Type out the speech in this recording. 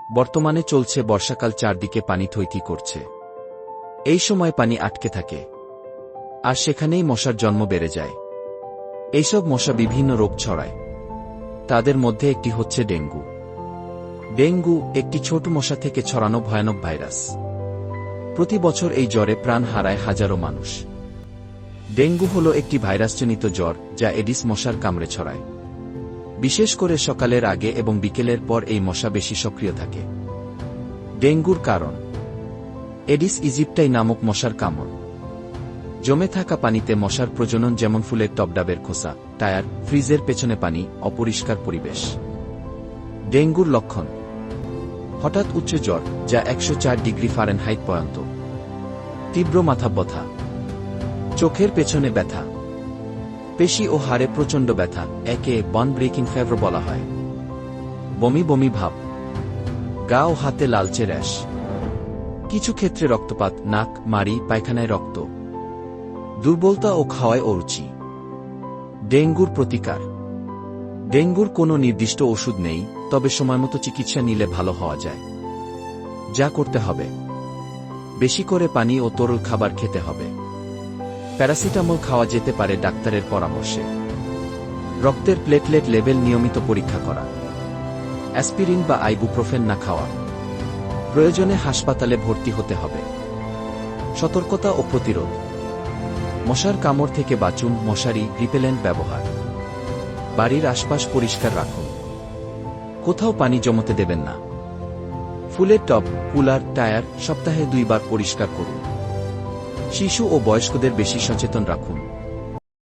বর্তমানে চলছে বর্ষাকাল, চারদিকে পানি থইথই করছে। এই সময় পানি আটকে থাকে, আর সেখানেই মশার জন্ম বেড়ে যায়। এইসব মশা বিভিন্ন রোগ ছড়ায়। তাদের মধ্যে একটি হচ্ছে ডেঙ্গু। ডেঙ্গু একটি ছোট মশা থেকে ছড়ানো ভয়ানক ভাইরাস। প্রতি বছর এই জ্বরে প্রাণ হারায় হাজারো মানুষ। ডেঙ্গু হল একটি ভাইরাসজনিত জ্বর যা এডিস মশার কামড়ে ছড়ায়। বিশেষ করে সকালের আগে এবং বিকেলের পর এই মশা বেশি সক্রিয় থাকে। ডেঙ্গুর কারণ: এডিস ইজিপ্টাই নামক মশার কামড়। জমে থাকা পানিতে মশার প্রজনন, যেমন ফুলের টবডাবের খোসা, টায়ার, ফ্রিজের পেছনে পানি, অপরিষ্কার পরিবেশ। ডেঙ্গুর লক্ষণ: হঠাৎ উচ্চ জ্বর যা 104 ডিগ্রি ফারেনহাইট পর্যন্ত, তীব্র মাথা ব্যথা, চোখের পেছনে ব্যথা, পেশি ও হাড়ে প্রচণ্ড ব্যথা, একে বন ব্রেকিং ফেভার বলা হয়, বমি বমি ভাব, গা ও হাতে লালচে র্যাশ, কিছু ক্ষেত্রে রক্তপাত, নাক, মাড়ি, পায়খানায় রক্ত, দুর্বলতা ও খাওয়ায় অরুচি। ডেঙ্গুর প্রতিকার: ডেঙ্গুর কোনো নির্দিষ্ট ওষুধ নেই, তবে সময়মতো চিকিৎসা নিলে ভালো হওয়া যায়। যা করতে হবে: বেশি করে পানি ও তরল খাবার খেতে হবে। প্যারাসিটামল খাওয়া যেতে পারে ডাক্তারের পরামর্শে। রক্তের প্লেটলেট লেভেল নিয়মিত পরীক্ষা করা। অ্যাসপিরিন বা আইবুপ্রোফেন না খাওয়া। প্রয়োজনে হাসপাতালে ভর্তি হতে হবে। সতর্কতা ও প্রতিরোধ: মশার কামড় থেকে বাঁচুন, মশারি, রিপেলেন্ট ব্যবহার, বাড়ির আশপাশ পরিষ্কার রাখুন, কোথাও পানি জমতে দেবেন না। ফুলের টব, কুলার, টায়ার সপ্তাহে 2 বার পরিষ্কার করুন। শিশু ও বয়স্কদের বেশি সচেতন রাখুন।